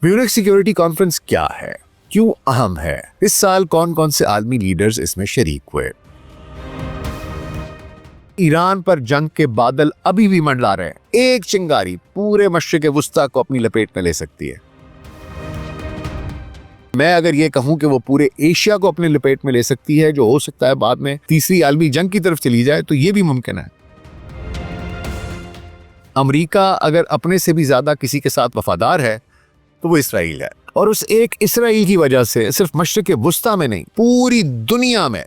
Munich security conference क्या है, क्यों अहम है, इस साल कौन कौन से आलमी लीडर्स इसमें शरीक हुए। ईरान पर जंग के बादल अभी भी मंडरा रहे हैं। एक चिंगारी पूरे मशरिक वुस्ता को अपनी लपेट में ले सकती है। मैं अगर ये कहूं कि वो पूरे एशिया को अपने लपेट में ले सकती है, जो हो सकता है बाद में तीसरी आलमी जंग की तरफ चली जाए, तो ये भी मुमकिन है। अमेरिका अगर अपने से भी ज्यादा किसी के साथ वफादार है तो वो इसराइल है, और उस एक इसराइल की वजह से सिर्फ मशरिक वुस्ता में नहीं, पूरी दुनिया में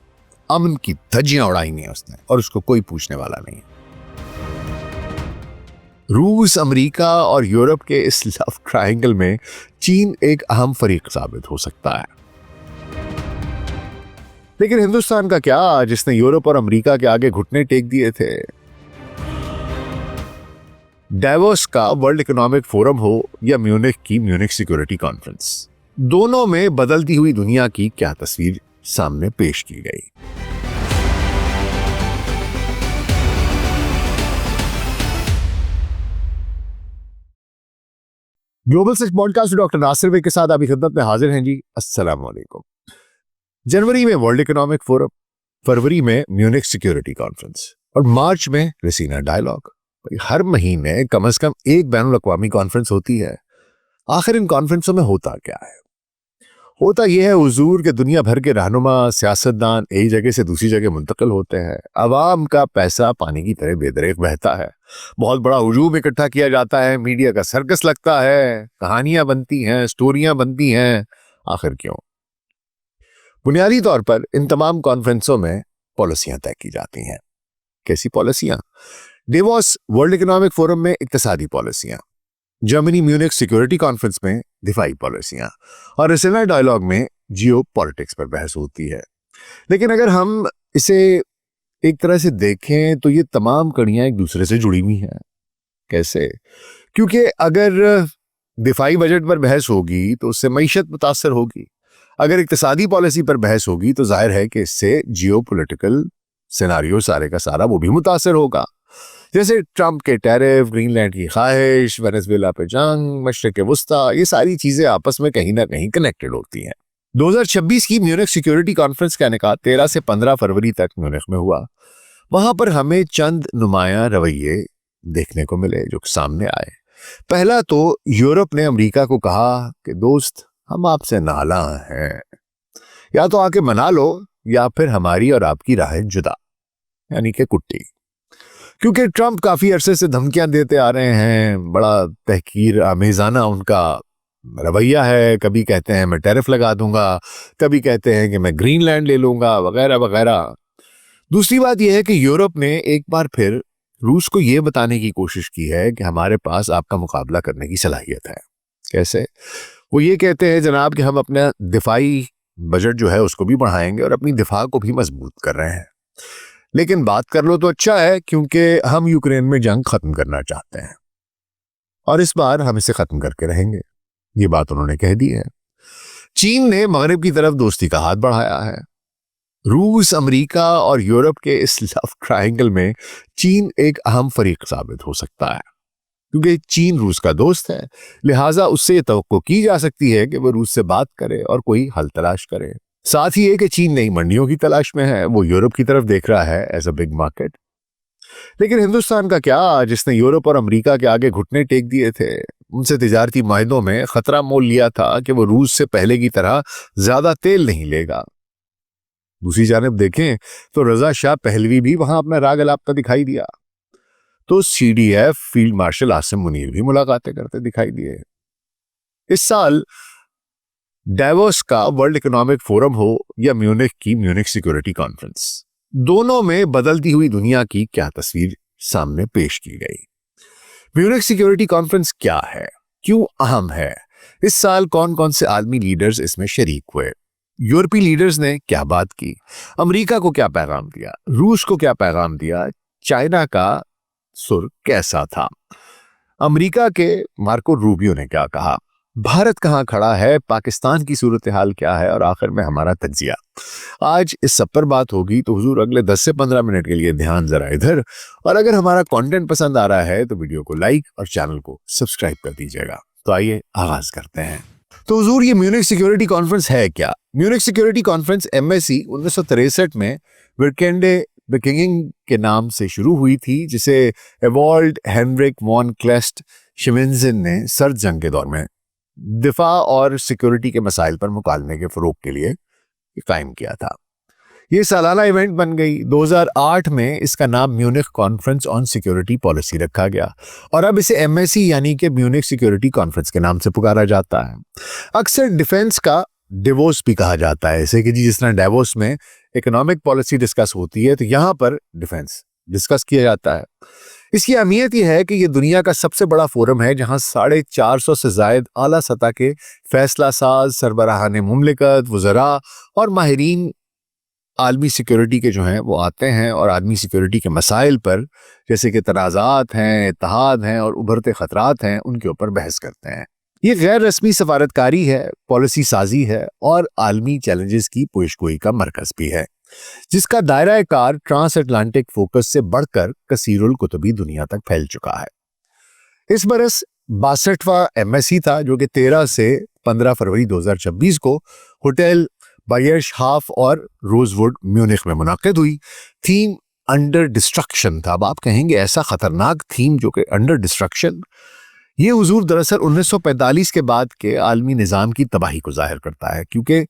अमन की धज्जियां उड़ाई हैं उसने, और उसको कोई पूछने वाला नहीं। रूस, अमेरिका और यूरोप के इस लव ट्रायंगल में चीन एक अहम फरीक साबित हो सकता है। लेकिन हिंदुस्तान का क्या, जिसने यूरोप और अमेरिका के आगे घुटने टेक दिए थे। डेवोस का वर्ल्ड इकोनॉमिक फोरम हो या म्यूनिख की म्यूनिख सिक्योरिटी कॉन्फ्रेंस, दोनों में बदलती हुई दुनिया की क्या तस्वीर सामने पेश की गई। ग्लोबल सच पॉडकास्ट डॉक्टर नासिर भाई के साथ आपकी खिदमत में हाजिर हैं जी। अस्सलाम वालेकुम। जनवरी में वर्ल्ड इकोनॉमिक फोरम, फरवरी में म्यूनिख सिक्योरिटी कॉन्फ्रेंस और मार्च में रेसिना डायलॉग। हर महीने कम से कम एक बैनुल अक़वामी कॉन्फ्रेंस होती है। आखिर इन कॉन्फ्रेंसों में होता क्या है? होता यह है हुजूर के दुनिया भर के रहनुमा, सियासतदान एक जगह से दूसरी जगह मुंतकिल होते हैं। अवाम का पैसा पानी की तरह बेदरेक बहता है। बहुत बड़ा हुजूम इकट्ठा किया जाता है, मीडिया का सर्कस लगता है, कहानियां बनती हैं, स्टोरियां बनती हैं। आखिर क्यों? बुनियादी तौर पर इन तमाम कॉन्फ्रेंसों में पॉलिसियां तय की जाती हैं। कैसी पॉलिसियां? डेवोस वर्ल्ड इकोनॉमिक फोरम में इक्तिसादी पॉलिसियां, जर्मनी म्यूनिख सिक्योरिटी कॉन्फ्रेंस में दिफाई पॉलिसियां, और रेसिना डायलॉग में जियो पॉलिटिक्स पर बहस होती है। लेकिन अगर हम इसे एक तरह से देखें तो ये तमाम कड़ियां एक दूसरे से जुड़ी हुई हैं। कैसे? क्योंकि अगर दिफाई बजट पर बहस होगी तो उससे मईशत मुतासर होगी। अगर इक्तिसादी पॉलिसी पर बहस होगी तो जाहिर है कि इससे जियो पोलिटिकल सिनारियो सारे का सारा वो भी मुतासर होगा। जैसे ट्रंप के टैरिफ, ग्रीनलैंड की ख्वाहिश, वेनेजुएला पे जंग, मशरिक वुस्ता, ये सारी चीजें आपस में कहीं ना कहीं कनेक्टेड होती हैं। 2026 की म्यूनिख सिक्योरिटी कॉन्फ्रेंस का इनेकाद 13 से 15 फरवरी तक म्यूनिख में हुआ। वहां पर हमें चंद नुमाया रवैये देखने को मिले जो सामने आए। पहला तो यूरोप ने अमेरिका को कहा कि दोस्त, हम आपसे नाला हैं, या तो आके मना लो या फिर हमारी और आपकी राहें जुदा, यानी कि कुट्टी। क्योंकि ट्रंप काफी अरसे से धमकियां देते आ रहे हैं, बड़ा तहकीर आमेजाना उनका रवैया है। कभी कहते हैं मैं टैरिफ लगा दूंगा, कभी कहते हैं कि मैं ग्रीनलैंड ले लूंगा, वगैरह वगैरह। दूसरी बात यह है कि यूरोप ने एक बार फिर रूस को यह बताने की कोशिश की है कि हमारे पास आपका मुकाबला करने की सलाहियत है। कैसे? वो ये कहते हैं जनाब कि हम अपना दिफाई बजट जो है उसको भी बढ़ाएंगे और अपनी दिफा को भी मजबूत कर रहे हैं। लेकिन बात कर लो तो अच्छा है, क्योंकि हम यूक्रेन में जंग खत्म करना चाहते हैं और इस बार हम इसे खत्म करके रहेंगे। ये बात उन्होंने कह दी है। चीन ने मगरिब की तरफ दोस्ती का हाथ बढ़ाया है। रूस, अमेरिका और यूरोप के इस लव ट्रायंगल में चीन एक अहम फरीक साबित हो सकता है। क्योंकि चीन रूस का दोस्त है, लिहाजा उससे ये तवक्को की जा सकती है कि वो रूस से बात करे और कोई हल तलाश करे। साथ ही है कि चीन नई मंडियों की तलाश में है, वो यूरोप की तरफ देख रहा है एज अ बिग मार्केट। लेकिन हिंदुस्तान का क्या, जिसने यूरोप और अमेरिका के आगे घुटने टेक दिए थे, उनसे तिजारती मायदों में खतरा मोल लिया था कि वो रूस से पहले की तरह ज्यादा तेल नहीं लेगा। दूसरी जानिब देखें तो रजा शाह पहलवी भी वहां अपना राग अलापता दिखाई दिया, तो CDF field marshal Asim Munir भी मुलाकातें करते दिखाई दिए। इस साल डेवोस का वर्ल्ड इकोनॉमिक फोरम हो या म्यूनिख की म्यूनिख सिक्योरिटी कॉन्फ्रेंस, दोनों में बदलती हुई दुनिया की क्या तस्वीर सामने पेश की गई। म्यूनिख सिक्योरिटी कॉन्फ्रेंस क्या है, क्यों अहम है, इस साल कौन कौन से आलमी लीडर्स इसमें शरीक हुए, यूरोपीय लीडर्स ने क्या बात की, अमेरिका को क्या पैगाम दिया, रूस को क्या पैगाम दिया, चाइना का सुर कैसा था, अमेरिका के मार्को रूबियो ने क्या कहा, भारत कहां खड़ा है, पाकिस्तान की सूरत हाल क्या है, और आखिर में हमारा तज्जिया। आज इस सब पर बात होगी। तो हुजूर अगले 10 से 15 मिनट के लिए ध्यान जरा इधर, और अगर हमारा कंटेंट पसंद आ रहा है तो वीडियो को लाइक और चैनल को सब्सक्राइब कर दीजिएगा। تو آئیے آغاز کرتے ہیں. تو حضور یہ میونک سیکیورٹی کانفرنس ہے کیا؟ میونک سیکیورٹی کانفرنس MSC 1963 میں ویرکنڈے بیکنگ کے نام سے شروع ہوئی تھی، جسے ایوالڈ ہینرک وان کلیسٹ شمنزن نے سرد جنگ کے دور میں دفاع اور سیکیورٹی کے مسائل پر مکالمے کے فروغ کے لیے قائم کیا تھا. یہ سالانہ ایونٹ بن گئی. 2008 میں اس کا نام Munich conference on security policy رکھا گیا اور اب اسے MSC یعنی کہ میونک سیکیورٹی کانفرنس کے نام سے پکارا جاتا ہے. اکثر ڈیفنس کا ڈیووس بھی کہا جاتا ہے، ایسے کہ جس طرح ڈیووس میں اکنامک پالیسی ڈسکس ہوتی ہے تو یہاں پر ڈیفنس ڈسکس کیا جاتا ہے. اس کی اہمیت یہ ہے کہ یہ دنیا کا سب سے بڑا فورم ہے جہاں 450 سے زائد اعلیٰ سطح کے فیصلہ ساز، سربراہان مملکت، وزراء اور ماہرین عالمی سیکیورٹی کے جو ہیں وہ آتے ہیں اور عالمی سیکیورٹی کے مسائل پر جیسے کہ تنازعات ہیں، اتحاد ہیں اور ابھرتے خطرات ہیں ان کے اوپر بحث کرتے ہیں. یہ غیر رسمی سفارتکاری ہے، پالیسی سازی ہے اور عالمی چیلنجز کی پیشگوئی کا مرکز بھی ہے، جس کا دائرہ کار ٹرانس اٹلانٹک فوکس سے بڑھ کر کثیر القطبی دنیا تک پھیل چکا ہے. اس برس 62واں MSC تھا جو کہ 13 سے 15 فروری 2026 کو ہوٹل بائرش ہاف اور روز ووڈ میونخ میں منعقد ہوئی. تھیم انڈر ڈسٹرکشن تھا. اب آپ کہیں گے ایسا خطرناک تھیم جو کہ انڈر ڈسٹرکشن، یہ حضور دراصل 1945 کے بعد کے عالمی نظام کی تباہی کو ظاہر کرتا ہے، کیونکہ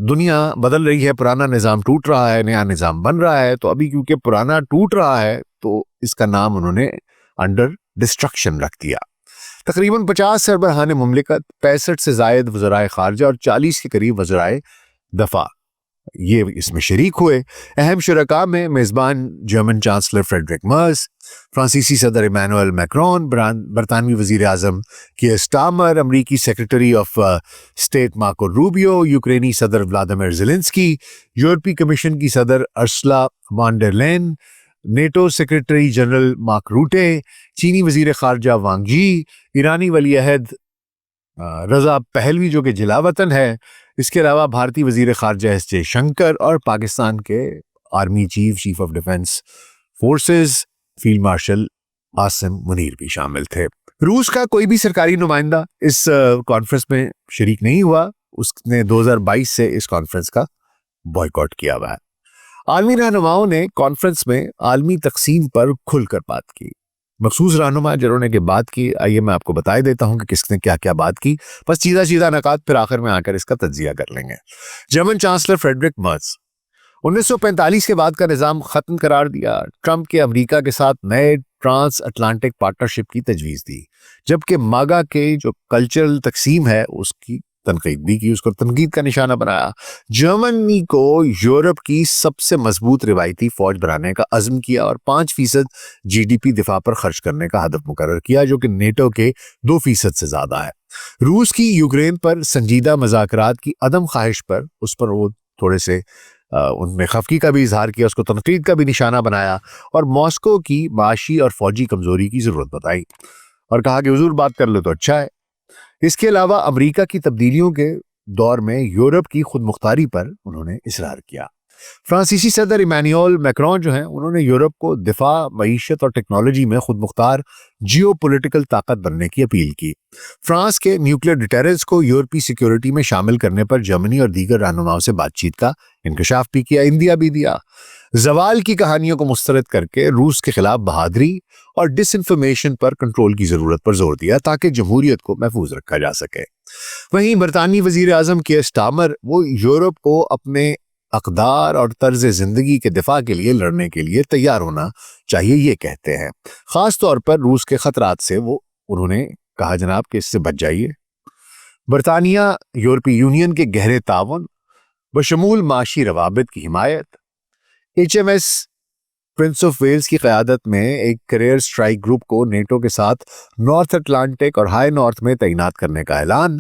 دنیا بدل رہی ہے، پرانا نظام ٹوٹ رہا ہے، نیا نظام بن رہا ہے. تو ابھی کیونکہ پرانا ٹوٹ رہا ہے تو اس کا نام انہوں نے انڈر ڈسٹرکشن رکھ دیا. تقریباً 50 سربراہان مملکت، 65 سے زائد وزرائے خارجہ اور 40 کے قریب وزرائے دفاع یہ اس میں شریک ہوئے. اہم شرکاء میں میزبان جرمن چانسلر فریڈرک مرز، فرانسیسی صدر ایمانوئل میکرون، برطانوی وزیر اعظم کیئر سٹارمر، امریکی secretary of state Marco Rubio, یوکرینی صدر ولادیمیر زیلنسکی، یورپی کمیشن کی صدر Ursula von der Leyen, NATO secretary general Mark Rutte, چینی وزیر خارجہ وانگ جی، ایرانی ولی عہد رضا پہلوی جو کہ جلا وطن ہے، اس کے علاوہ بھارتی وزیر خارجہ ایس جے شنکر اور پاکستان کے army chief of defence forces field marshal Asim Munir بھی شامل تھے. روس کا کوئی بھی سرکاری نمائندہ اس کانفرنس میں شریک نہیں ہوا. اس نے 2022 سے اس کانفرنس کا بائیکاٹ کیا ہوا ہے. عالمی رہنماؤں نے کانفرنس میں عالمی تقسیم پر کھل کر بات کی. مخصوص رہنما جنہوں نے بات کی، آئیے میں آپ کو بتائی دیتا ہوں کہ کس نے کیا کیا بات کی، بس چیزہ نکات پھر آخر میں آ کر اس کا تجزیہ کر لیں گے. جرمن چانسلر فریڈرک مرز 1945 کے بعد کا نظام ختم قرار دیا. ٹرمپ کے امریکہ کے ساتھ نئے ٹرانس اٹلانٹک پارٹنرشپ کی تجویز دی، جبکہ ماگا کے جو کلچرل تقسیم ہے اس کی تنقید بھی کی، اس کو تنقید کا نشانہ بنایا. جرمنی کو یورپ کی سب سے مضبوط روایتی فوج بنانے کا عزم کیا اور 5% GDP دفاع پر خرچ کرنے کا ہدف مقرر کیا، جو کہ نیٹو کے 2% سے زیادہ ہے. روس کی یوکرین پر سنجیدہ مذاکرات کی عدم خواہش پر اس پر وہ تھوڑے سے ان میں خفگی کا بھی اظہار کیا، اس کو تنقید کا بھی نشانہ بنایا اور ماسکو کی معاشی اور فوجی کمزوری کی ضرورت بتائی اور کہا کہ حضور بات کر لو تو اچھا ہے. اس کے علاوہ امریکہ کی تبدیلیوں کے دور میں یورپ کی خود مختاری پر انہوں نے اصرار کیا. فرانسیسی صدر ایمانوئل میکرون جو ہیں انہوں نے یورپ کو دفاع، معیشت اور ٹیکنالوجی میں خود مختار جیو پولیٹیکل طاقت بننے کی اپیل کی. فرانس کے نیوکلیئر ڈیٹرنس کو یورپی سیکیورٹی میں شامل کرنے پر جرمنی اور دیگر رہنماؤں سے بات چیت کا انکشاف بھی کیا، اندیا بھی دیا. زوال کی کہانیوں کو مسترد کر کے روس کے خلاف بہادری اور ڈس انفارمیشن پر کنٹرول کی ضرورت پر زور دیا تاکہ جمہوریت کو محفوظ رکھا جا سکے. وہیں برطانوی وزیر اعظم کیئر سٹارمر وہ یورپ کو اپنے اقدار اور طرز زندگی کے دفاع کے لیے لڑنے کے لیے تیار ہونا چاہیے یہ کہتے ہیں. خاص طور پر روس کے خطرات سے وہ انہوں نے کہا جناب کہ اس سے بچ جائیے. برطانیہ یورپی یونین کے گہرے تعاون بشمول معاشی روابط کی حمایت، HMS پرنس آف ویلز کی قیادت میں ایک کیریئر اسٹرائک گروپ کو نیٹو کے ساتھ نارتھ اٹلانٹک اور ہائی نارتھ میں تعینات کرنے کا اعلان،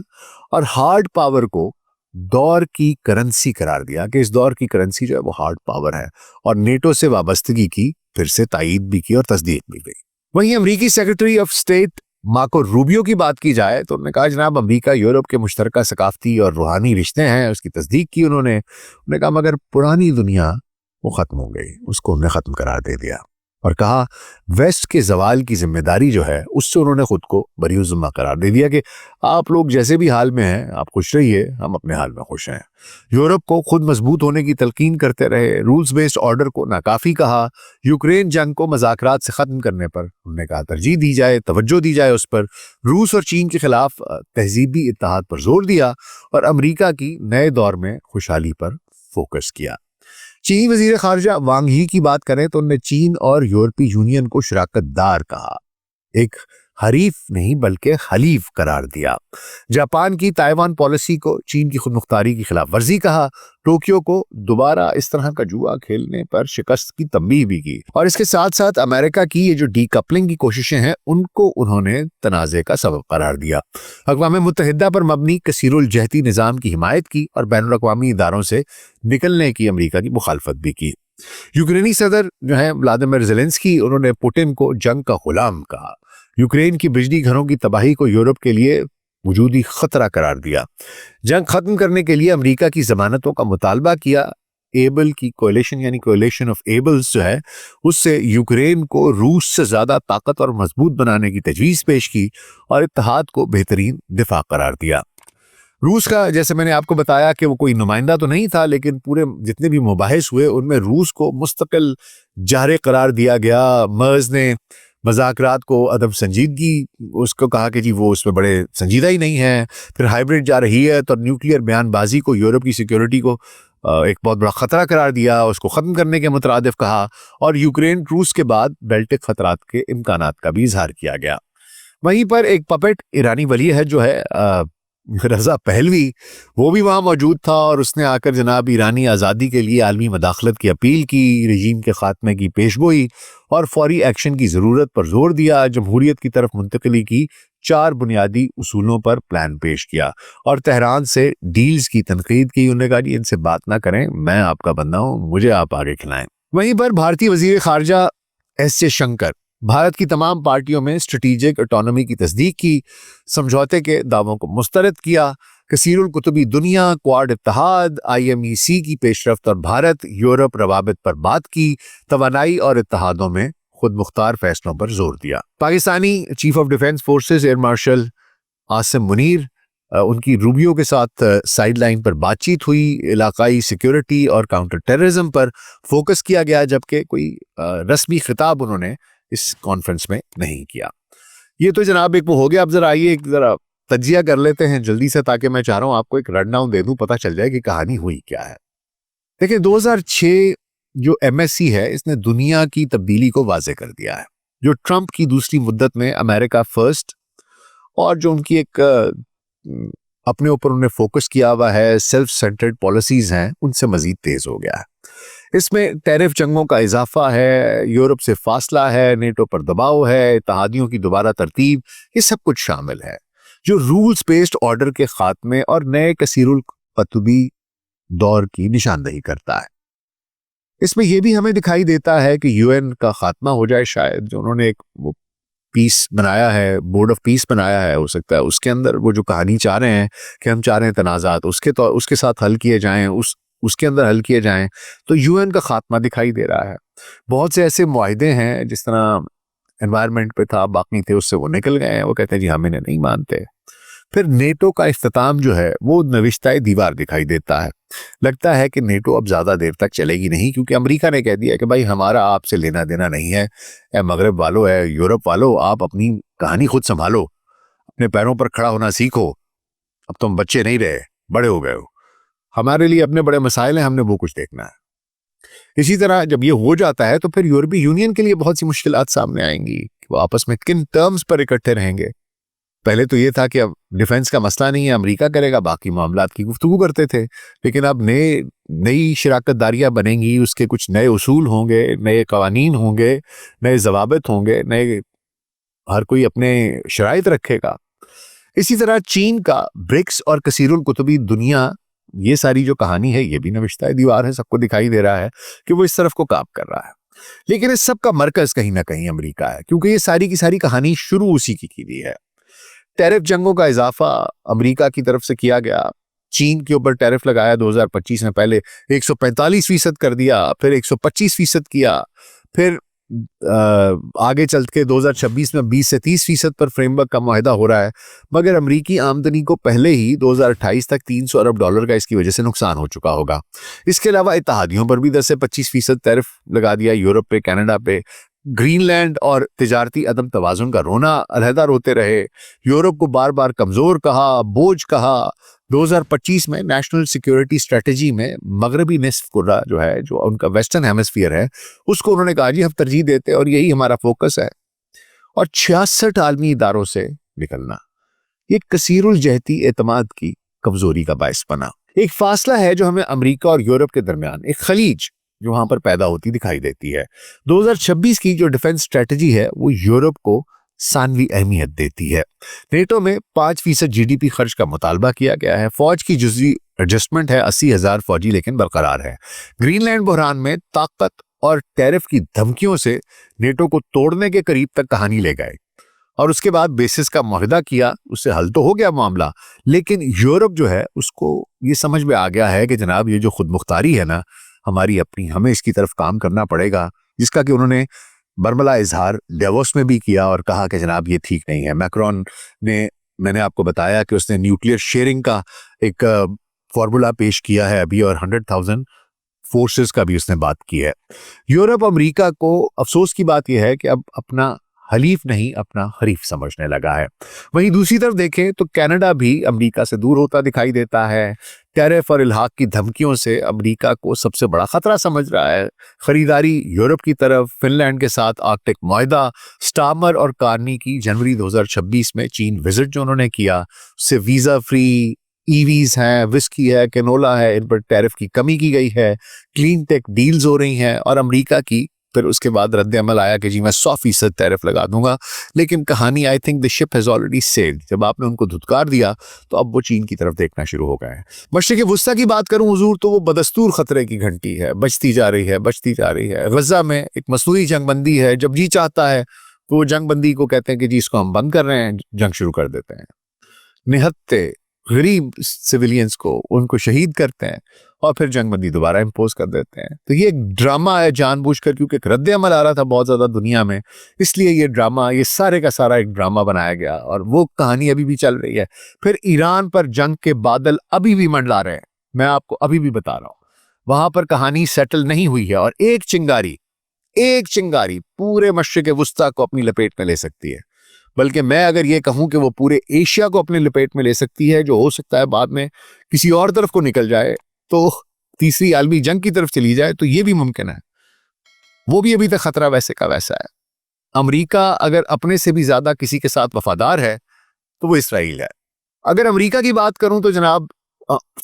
اور ہارڈ پاور کو دور کی کرنسی قرار دیا کہ اس دور کی کرنسی جو ہے وہ ہارڈ پاور ہے، اور نیٹو سے وابستگی کی پھر سے تائید بھی کی اور تصدیق بھی گئی. وہیں امریکی secretary of state Marco Rubio کی بات کی جائے تو انہوں نے کہا جناب امریکہ یورپ کے مشترکہ ثقافتی اور روحانی رشتے ہیں، اس کی تصدیق کی. انہوں نے کہا مگر پرانی دنیا وہ ختم ہو گئی، اس کو ہم نے ختم قرار دے دیا. اور کہا ویسٹ کے زوال کی ذمہ داری جو ہے اس سے انہوں نے خود کو بری ذمہ قرار دے دیا کہ آپ لوگ جیسے بھی حال میں ہیں آپ خوش رہیے، ہم اپنے حال میں خوش ہیں۔ یورپ کو خود مضبوط ہونے کی تلقین کرتے رہے، رولز بیسڈ آرڈر کو ناکافی کہا، یوکرین جنگ کو مذاکرات سے ختم کرنے پر انہوں نے کہا ترجیح دی جائے، توجہ دی جائے اس پر، روس اور چین کے خلاف تہذیبی اتحاد پر زور دیا اور امریکہ کی نئے دور میں خوشحالی پر فوکس کیا۔ چینی وزیر خارجہ وانگ ہی کی بات کریں تو انہوں نے چین اور یورپی یونین کو شراکت دار کہا، ایک حریف نہیں بلکہ حلیف قرار دیا۔ جاپان کی تائیوان پالیسی کو چین کی خود مختاری کی خلاف ورزی کہا، ٹوکیو کو دوبارہ اس طرح کا جوا کھیلنے پر شکست کی تنبیہ بھی کی، اور اس کے ساتھ ساتھ امریکہ کی یہ جو ڈی کپلنگ کی کوششیں ہیں ان کو انہوں نے تنازع کا سبب قرار دیا۔ اقوام متحدہ پر مبنی کثیر الجہتی نظام کی حمایت کی اور بین الاقوامی اداروں سے نکلنے کی امریکہ کی مخالفت بھی کی۔ یوکرینی صدر جو ہیں ولادیمیر زیلنسکی، انہوں نے پوٹن کو جنگ کا غلام کہا، یوکرین کی بجلی گھروں کی تباہی کو یورپ کے لیے وجودی خطرہ قرار دیا، جنگ ختم کرنے کے لیے امریکہ کی ضمانتوں کا مطالبہ کیا۔ ایبل کی کولیشن یعنی کولیشن آف ایبلز جو ہے اس سے یوکرین کو روس سے زیادہ طاقت اور مضبوط بنانے کی تجویز پیش کی اور اتحاد کو بہترین دفاع قرار دیا۔ روس کا جیسے میں نے آپ کو بتایا کہ وہ کوئی نمائندہ تو نہیں تھا، لیکن پورے جتنے بھی مباحث ہوئے ان میں روس کو مستقل جارح قرار دیا گیا۔ مرز نے مذاکرات کو عدم سنجیدگی اس کو کہا کہ جی وہ اس میں بڑے سنجیدہ ہی نہیں ہے، پھر ہائبرڈ جا رہی ہے اور نیوکلیئر بیان بازی کو یورپ کی سیکیورٹی کو ایک بہت بڑا خطرہ قرار دیا، اس کو ختم کرنے کے مترادف کہا، اور یوکرین روس کے بعد بیلٹک خطرات کے امکانات کا بھی اظہار کیا گیا۔ وہیں پر ایک پپٹ ایرانی ولی عہد جو ہے رضا پہلوی، وہ بھی وہاں موجود تھا اور اس نے آ کر جناب ایرانی آزادی کے لیے عالمی مداخلت کی اپیل کی، رژیم کے خاتمے کی پیشگوئی اور فوری ایکشن کی ضرورت پر زور دیا، جمہوریت کی طرف منتقلی کی 4 بنیادی اصولوں پر پلان پیش کیا اور تہران سے ڈیلز کی تنقید کی۔ انہوں نے کہا جی ان سے بات نہ کریں، میں آپ کا بندہ ہوں، مجھے آپ آگے کھلائیں۔ وہیں پر بھارتی وزیر خارجہ ایس جے شنکر بھارت کی تمام پارٹیوں میں اسٹریٹجک اٹانومی کی تصدیق کی، سمجھوتے کے دعووں کو مسترد کیا، کثیر القطبی دنیا، کوارڈ اتحاد، IMEC کی پیش رفت اور بھارت یورپ روابط پر بات کی، توانائی اور اتحادوں میں خود مختار فیصلوں پر زور دیا۔ پاکستانی chief of defence forces air marshal Asim Munir, ان کی روبیو کے ساتھ سائیڈ لائن پر بات چیت ہوئی، علاقائی سیکیورٹی اور کاؤنٹر ٹیررزم پر فوکس کیا گیا، جبکہ کوئی رسمی خطاب انہوں نے اس کانفرنس میں نہیں کیا۔ یہ تو جناب ایک وہ ہو گیا، اب ذرا آئیے ایک ذرا تجزیہ کر لیتے ہیں جلدی سے، تاکہ میں چاہ رہا ہوں آپ کو ایک رن ڈاؤن دے دوں، پتہ چل جائے کہ کہانی ہوئی کیا ہے۔ دیکھیں 2006 جو MSC ہے اس نے دنیا کی تبدیلی کو واضح کر دیا ہے، جو ٹرمپ کی دوسری مدت میں امریکہ فرسٹ اور جو ان کی ایک اپنے اوپر انہوں نے فوکس کیا ہوا ہے سیلف سینٹرڈ پالیسیز ہیں، ان سے مزید تیز ہو گیا ہے۔ اس میں ٹیرف جنگوں کا اضافہ ہے، یورپ سے فاصلہ ہے، نیٹو پر دباؤ ہے، اتحادیوں کی دوبارہ ترتیب، یہ سب کچھ شامل ہے جو رولز بیسڈ آرڈر کے خاتمے اور نئے کثیر القطبی دور کی نشاندہی کرتا ہے۔ اس میں یہ بھی ہمیں دکھائی دیتا ہے کہ UN کا خاتمہ ہو جائے، شاید جو انہوں نے ایک وہ پیس بنایا ہے، بورڈ آف پیس بنایا ہے، ہو سکتا ہے اس کے اندر وہ جو کہانی چاہ رہے ہیں کہ ہم چاہ رہے ہیں تنازعات اس کے ساتھ حل کیے جائیں، اس کے اندر حل کیے جائیں، تو UN کا خاتمہ دکھائی دے رہا ہے۔ بہت سے ایسے معاہدے ہیں جس طرح انوائرمنٹ پہ تھا، باقی تھے، اس سے وہ نکل گئے ہیں، وہ کہتے ہیں جی ہم انہیں نہیں مانتے۔ پھر نیٹو کا اختتام جو ہے وہ نوشتہ دیوار دکھائی دیتا ہے، لگتا ہے کہ نیٹو اب زیادہ دیر تک چلے گی نہیں، کیونکہ امریکہ نے کہہ دیا کہ بھائی ہمارا آپ سے لینا دینا نہیں ہے، اے مغرب والو، اے یورپ والو، آپ اپنی کہانی خود سنبھالو، اپنے پیروں پر کھڑا ہونا سیکھو، اب تم بچے نہیں رہے، بڑے ہو گئے ہو، ہمارے لیے اپنے بڑے مسائل ہیں، ہم نے وہ کچھ دیکھنا ہے۔ اسی طرح جب یہ ہو جاتا ہے تو پھر یورپی یونین کے لیے بہت سی مشکلات سامنے آئیں گی کہ وہ آپس میں کن ٹرمز پر اکٹھے رہیں گے۔ پہلے تو یہ تھا کہ اب ڈیفنس کا مسئلہ نہیں ہے، امریکہ کرے گا، باقی معاملات کی گفتگو کرتے تھے، لیکن اب نئی شراکت داریاں بنیں گی، اس کے کچھ نئے اصول ہوں گے، نئے قوانین ہوں گے، نئے ضوابط ہوں گے، ہر کوئی اپنے شرائط رکھے گا۔ اسی طرح چین کا برکس اور کثیر القطبی دنیا، یہ ساری جو کہانی ہے یہ بھی نوشتہ دیوار ہے، سب کو دکھائی دے رہا ہے کہ وہ اس طرف کو کام کر رہا ہے، لیکن اس سب کا مرکز کہیں نہ کہیں امریکہ ہے، کیونکہ یہ ساری کی ساری کہانی شروع اسی کی دی ہے۔ ٹیرف جنگوں کا اضافہ امریکہ کی طرف سے کیا گیا، چین کے اوپر ٹیرف لگایا 2025 میں، پہلے 145% کر دیا، پھر 125% کیا، پھر आगे चल के 2026 में 20 से 30% पर फ्रेमवर्क का मुआहदा हो रहा है, मगर अमरीकी आमदनी को पहले ही 2028 तक $300 अरब का इसकी वजह से नुकसान हो चुका होगा। इसके अलावा इत्तेहादियों पर भी 10 से 25% टैरिफ लगा दिया, यूरोप पे, कनाडा पे। ग्रीनलैंड और तिजारती अदम तवाजुन का रोना अलहदा रोते रहे, यूरोप को बार बार कमजोर कहा, बोझ कहा। 2025 में नेशनल सिक्योरिटी स्ट्रेटजी में मगरबी निस्फ कुर्रा जो है, जो उनका वेस्टर्न हेमिस्फीयर है, उसको उन्होंने कहा जी हम तरजीह देते हैं और यही हमारा फोकस है। और 66 आलमी इदारों से निकलना ये कसीरुल जहती एतमाद की कमजोरी का बायस बना। एक फासला है जो हमें अमेरिका और यूरोप के दरमियान, एक खलीज जो वहां पर पैदा होती दिखाई देती है। 2026 की जो डिफेंस स्ट्रेटजी है वो यूरोप को सानवी अहमियत देती है। नेटो में 5% जीडीपी खर्च का मुतालबा किया गया है। फौज की जुज़वी एडजस्टमेंट है, 80,000 फौजी लेकिन बरकरार है। ग्रीनलैंड बहरान में ताकत और टैरिफ की धमकियों से नेटो को तोड़ने के करीब तक कहानी ले गए और उसके बाद बेसिस का मुआहदा किया, उससे हल तो हो गया मामला। लेकिन यूरोप जो है उसको ये समझ में आ गया है कि जनाब ये जो खुद मुख्तारी है ना हमारी अपनी, हमें इसकी तरफ काम करना पड़ेगा, जिसका कि उन्होंने बरमला इजहार डेवोस में भी किया और कहा कि जनाब ये ठीक नहीं है। मैक्रोन ने, मैंने आपको बताया कि उसने न्यूक्लियर शेयरिंग का एक फॉर्मूला पेश किया है अभी, और 100,000 फोर्सेस का भी उसने बात की है। यूरोप अमेरिका को अफसोस की बात यह है कि अब अपना हलीफ नहीं अपना हरीफ समझने लगा है। वहीं दूसरी तरफ देखें तो कनाडा भी अमेरिका से दूर होता दिखाई देता है। टैरिफ और इल्हाक की धमकियों से अमेरिका को सबसे बड़ा खतरा समझ रहा है। खरीदारी यूरोप की तरफ, फिनलैंड के साथ आर्कटिक मुआहदा, स्टामर और कार्नी की जनवरी 2026 में चीन विजिट जो उन्होंने किया, उससे वीजा फ्री ईवीज हैं, विस्की है, कैनोला है, इन पर टैरिफ की कमी की गई है। क्लीन टेक डील्स हो रही हैं और अमेरिका की फिर उसके बाद रद्द अमल आया कि जी मैं 100% टैरिफ लगा दूंगा। लेकिन कहानी, I think the ship has already sailed. जब आपने उनको धुतकार दिया तो अब वो चीन की तरफ देखना शुरू हो गए हैं। मशरिक़ वुस्ता की बात करूं हुजूर तो वो बदस्तूर खतरे की घंटी है, बजती जा रही है, बजती जा रही है। गजा में एक मसनूई जंगबंदी है, जब जी चाहता है तो वो जंगबंदी को कहते हैं कि जी इसको हम बंद कर रहे हैं, जंग शुरू कर देते हैं। निहत्ते गरीब सिविलियंस को उनको शहीद करते हैं और फिर जंगबंदी दोबारा इम्पोज कर देते हैं। तो ये एक ड्रामा है जानबूझकर, क्योंकि एक रद्द अमल आ रहा था बहुत ज्यादा दुनिया में, इसलिए ये ड्रामा, ये सारे का सारा एक ड्रामा बनाया गया और वो कहानी अभी भी चल रही है। फिर ईरान पर जंग के बादल अभी भी मंडला रहे हैं, मैं आपको अभी भी बता रहा हूं, वहां पर कहानी सेटल नहीं हुई है और एक चिंगारी पूरे मशरिक़ वुस्ता को अपनी लपेट में ले सकती है। बल्कि मैं अगर ये कहूं कि वो पूरे एशिया को अपने लपेट में ले सकती है, जो हो सकता है बाद में किसी और तरफ को निकल जाए, तो तीसरी आलमी जंग की तरफ चली जाए, तो ये भी मुमकिन है। वो भी अभी तक खतरा वैसे का वैसा है। अमेरिका अगर अपने से भी ज्यादा किसी के साथ वफादार है तो वो इसराइल है। अगर अमेरिका की बात करूं तो जनाब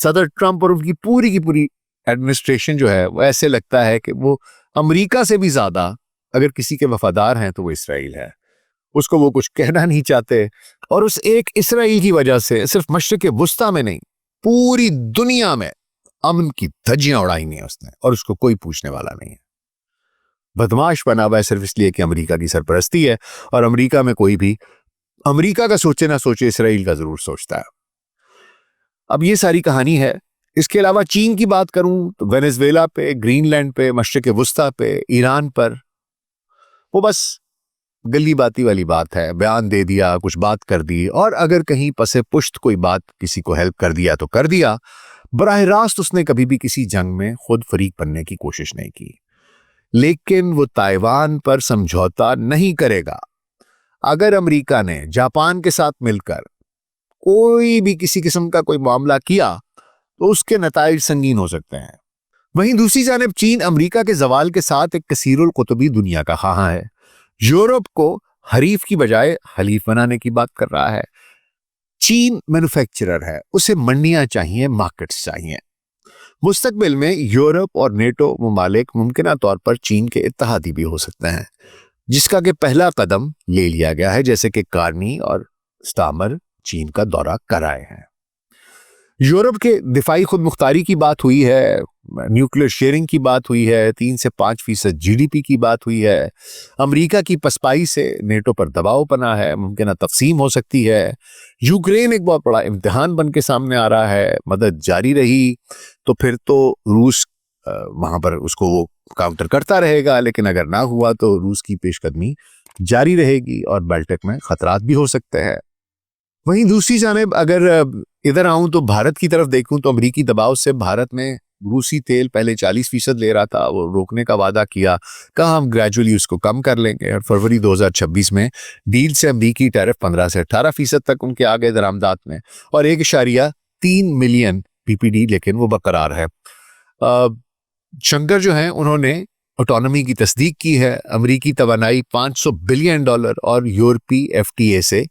सदर ट्रंप और उनकी पूरी एडमिनिस्ट्रेशन जो है वो ऐसे लगता है कि वो अमेरिका से भी ज्यादा अगर किसी के वफादार हैं तो वो इसराइल है। उसको वो कुछ कहना नहीं चाहते और उस एक इसराइल की वजह से सिर्फ मशरिक़ वुस्ता में नहीं, पूरी दुनिया में अमन की धज्जियां उड़ाई हैं उसने, और उसको कोई पूछने वाला नहीं है। बदमाश बना हुआ है सिर्फ इसलिए कि अमेरिका की सरपरस्ती है, और अमेरिका में कोई भी अमेरिका का सोचे ना सोचे इसराइल का जरूर सोचता है। अब ये सारी कहानी है। इसके अलावा चीन की बात करूं तो वेनेजुएला पे, ग्रीनलैंड पे, मशरिक़ वुस्ता पे, ईरान पर वो बस गली बाती वाली बात है, बयान दे दिया, कुछ बात कर दी, और अगर कहीं पसे पुश्त कोई बात किसी को हेल्प कर दिया तो कर दिया। बराह रास्त उसने कभी भी किसी जंग में खुद फरीक बनने की कोशिश नहीं की। लेकिन वो ताइवान पर समझौता नहीं करेगा। अगर अमेरिका ने जापान के साथ मिलकर कोई भी किसी किस्म का कोई मामला किया तो उसके नताइज संगीन हो सकते हैं। वहीं दूसरी जानिब चीन अमेरिका के जवाल के साथ एक कसीरुल कुतुबी दुनिया का खां है। यूरोप को हरीफ की बजाय हलीफ बनाने की बात कर रहा है। चीन मैन्युफैक्चरर है, उसे मंडियां चाहिए, मार्केट्स चाहिए। मुस्तकबिल में यूरोप और नेटो ममालिक मुमकिन तौर पर चीन के इत्तेहादी भी हो सकते हैं, जिसका कि पहला कदम ले लिया गया है, जैसे कि कार्नी और स्टामर चीन का दौरा कराए हैं। यूरोप के दिफाई खुद मुख्तारी की बात हुई है, न्यूक्लियर शेयरिंग की बात हुई है, 3 से 5% जीडीपी की बात हुई है। अमेरिका की पसपाई से नेटो पर दबाव बना है, मुमकिन तकसीम हो सकती है। यूक्रेन एक बहुत बड़ा इम्तिहान बन के सामने आ रहा है। मदद जारी रही तो फिर तो रूस वहां पर उसको वो काउंटर करता रहेगा, लेकिन अगर ना हुआ तो रूस की पेशकदमी जारी रहेगी और बाल्टिक में खतरात भी हो सकते हैं। वहीं दूसरी जानिब अगर इधर आऊं तो भारत की तरफ देखूं तो अमरीकी दबाव से भारत में रूसी तेल पहले 40% ले रहा था, वो रोकने का वादा किया, कहा हम ग्रेजुअली उसको कम कर लेंगे, और फरवरी 2026 में डील से अमरीकी टैरिफ 15 से 18% तक उनके आ गए दरामदात में, और 1.3 मिलियन PPD लेकिन वो बरकरार है। शंकर जो हैं उन्होंने ऑटोनॉमी की तस्दीक की है। अमरीकी तवानाई $500 बिलियन और यूरोपी FTA से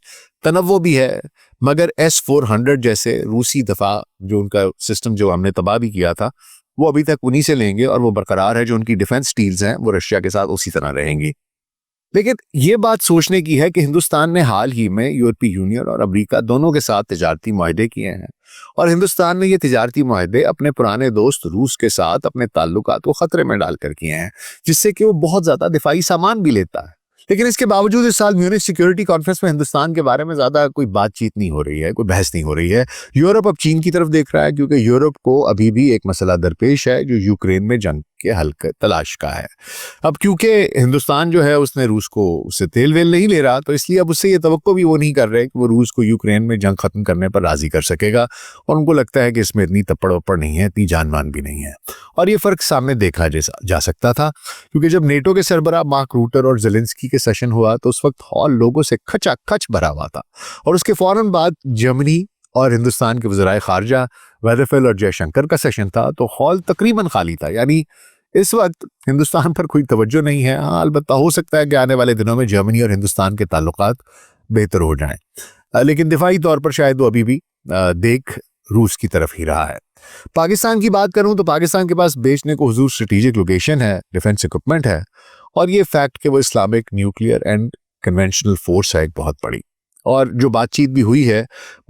तनव्वो भी है, मगर S-400 जैसे रूसी दफा जो उनका सिस्टम जो हमने तबाह भी किया था वो अभी तक उन्हीं से लेंगे, और वो बरकरार है। जो उनकी डिफेंस डील्स हैं वो रशिया के साथ उसी तरह रहेंगी। लेकिन ये बात सोचने की है कि हिंदुस्तान ने हाल ही में यूरोपीय यूनियन और अमेरिका दोनों के साथ तिजारती मुआहदे किए हैं, और हिंदुस्तान ने ये तिजारती मुआहदे अपने पुराने दोस्त रूस के साथ अपने ताल्लुकात को खतरे में डालकर किए हैं, जिससे कि वो बहुत ज्यादा दिफाई सामान भी लेता है। लेकिन इसके बावजूद इस साल म्यूनिख सिक्योरिटी कॉन्फ्रेंस में हिंदुस्तान के बारे में ज्यादा कोई बातचीत नहीं हो रही है, कोई बहस नहीं हो रही है। यूरोप अब चीन की तरफ देख रहा है, क्योंकि यूरोप को अभी भी एक मसला दरपेश है जो यूक्रेन में जंग के हल तलाश का है। अब क्योंकि हिंदुस्तान जो है उसने रूस को उससे तेल वेल नहीं ले रहा, तो इसलिए अब उससे ये तवक्को भी वो नहीं कर रहे कि वो रूस को यूक्रेन में जंग खत्म करने पर राजी कर सकेगा, और उनको लगता है कि इसमें इतनी तप्पड़ वप्पड़ नहीं है, इतनी जानमान भी नहीं है। और ये फर्क सामने देखा जा सकता था, क्योंकि जब नेटो के सरबराह मार्क रूटर और ज़ेलेंस्की के सेशन हुआ तो उस वक्त हॉल लोगों से खचाखच भरा हुआ था, और उसके फौरन बाद जर्मनी और हिंदुस्तान के वज़राए खारजा वेदरफेल और जयशंकर का सेशन था, तो हॉल तकरीबन खाली था। यानी इस वक्त हिंदुस्तान पर कोई तवज्जो नहीं है। हाँ, अलबत्ता हो सकता है कि आने वाले दिनों में जर्मनी और हिंदुस्तान के ताल्लुकात बेहतर हो जाएं, लेकिन दिफाई तौर पर शायद वो अभी भी देख रूस की तरफ ही रहा है। पाकिस्तान की बात करूं तो पाकिस्तान के पास बेचने को हुजूर स्ट्रेटेजिक लोकेशन है, डिफेंस इक्विपमेंट है, और ये फैक्ट कि वो Islamic nuclear and conventional force है एक बहुत बड़ी। और जो बातचीत भी हुई है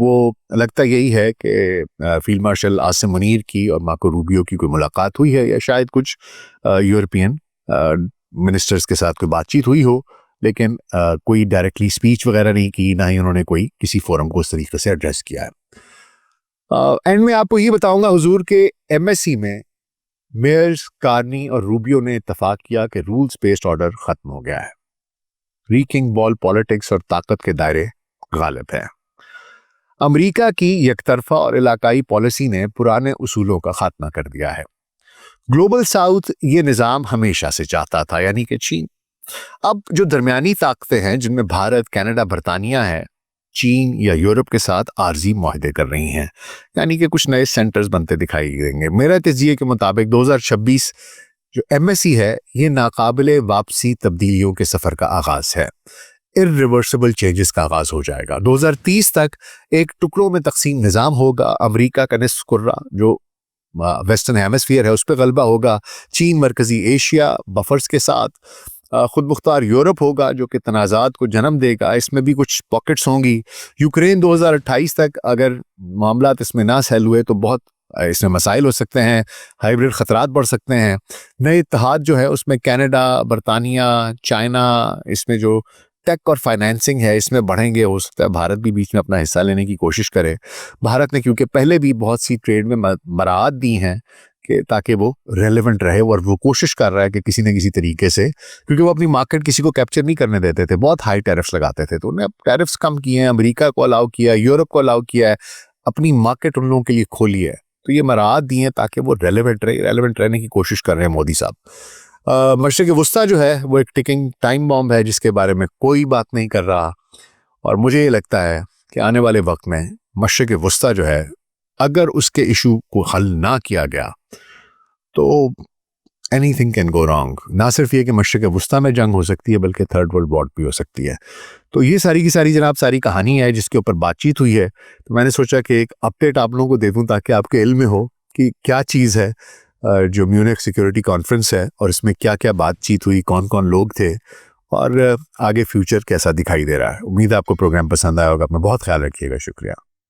वो लगता यही है कि फील्ड मार्शल आसिम मुनीर की और मार्को रूबियो की कोई मुलाकात हुई है, या शायद कुछ यूरोपियन मिनिस्टर्स के साथ कोई बातचीत हुई हो, लेकिन कोई डायरेक्टली स्पीच वगैरह नहीं की, ना ही उन्होंने कोई किसी फोरम को उस तरीके से एड्रेस किया है। एंड में आपको ये बताऊंगा हुजूर के MSC में मेयर्स कार्नी और रूबियो ने इत्तफाक किया कि रूल्स बेस्ड ऑर्डर खत्म हो गया है। रीकिंग बॉल पॉलिटिक्स और ताकत के दायरे गालिब है। अमेरिका की यकतरफा और इलाकाई पॉलिसी ने पुराने उसूलों का खात्मा कर दिया है। ग्लोबल साउथ ये निज़ाम हमेशा से चाहता था, यानी कि चीन। अब जो दरमियानी ताकतें हैं जिनमें भारत, कनाडा, बरतानिया है, चीन या यूरोप के साथ आर्जी मुआहदे कर रही हैं, यानी कि कुछ नए सेंटर्स बनते दिखाई देंगे। मेरा तजिए के मुताबिक 2026 जो MSC है ये नाकाबिले वापसी तब्दीलियों के सफ़र का आगाज़ है, इर्रिवर्सिबल चेंजेस का आगाज़ हो जाएगा। 2030 तक एक टुकड़ों में तकसीम निज़ाम होगा। अमेरिका का निस्फ़ कुर्रा जो वेस्टर्न हेमिस्फीयर है उस पर गलबा होगा। चीन मरकज़ी एशिया बफर्स के साथ, खुद मुख्तार यूरोप होगा जो कि तनाज़ात को जन्म देगा, इसमें भी कुछ पॉकेट्स होंगी। यूक्रेन 2028 तक अगर मामलात इसमें ना सेल हुए तो बहुत इसमें मसाइल हो सकते हैं, हाइब्रिड ख़तरात बढ़ सकते हैं। नए इत्तेहाद जो है उसमें कनाडा, बरतानिया, चाइना, इसमें जो टेक और फाइनेंसिंग है इसमें बढ़ेंगे। हो सकता है भारत भी बीच में अपना हिस्सा लेने की कोशिश करे। भारत ने क्योंकि पहले भी बहुत सी ट्रेड में मराहत दी हैं कि ताकि वो रेलेवेंट रहे, और वो कोशिश कर रहा है कि किसी न किसी तरीके से, क्योंकि वो अपनी मार्केट किसी को कैप्चर नहीं करने देते थे, बहुत हाई टैरिफ्स लगाते थे, तो उन्हें अब टैरिफ्स कम किए हैं, अमेरिका को अलाउ किया है, यूरोप को अलाउ किया है, अपनी मार्केट उन लोगों के लिए खोली है। तो ये मराहत दी हैं ताकि वो रेलेवेंट रहने की कोशिश कर रहे हैं मोदी साहब। मशरिक़ वस्ता जो है वो एक टिकिंग टाइम बॉम्ब है जिसके बारे में कोई बात नहीं कर रहा, और मुझे ये लगता है कि आने वाले वक्त में मशरिक़ वस्ता जो है अगर उसके इशू को हल ना किया गया तो एनीथिंग कैन गो रॉन्ग। ना सिर्फ ये कि मशरिक़ वस्ता में जंग हो सकती है बल्कि थर्ड वर्ल्ड वॉर भी हो सकती है। तो ये सारी की सारी जनाब सारी कहानी है जिसके ऊपर बातचीत हुई है। तो मैंने सोचा कि एक अपडेट आप लोगों को दे दूं ताकि आपके इल्म में हो कि क्या चीज़ है जो म्यूनिख सिक्योरिटी कॉन्फ्रेंस है, और इसमें क्या क्या बातचीत हुई, कौन कौन लोग थे, और आगे फ्यूचर कैसा दिखाई दे रहा है। उम्मीद है आपको प्रोग्राम पसंद आया होगा। अपना बहुत ख्याल रखिएगा। शुक्रिया।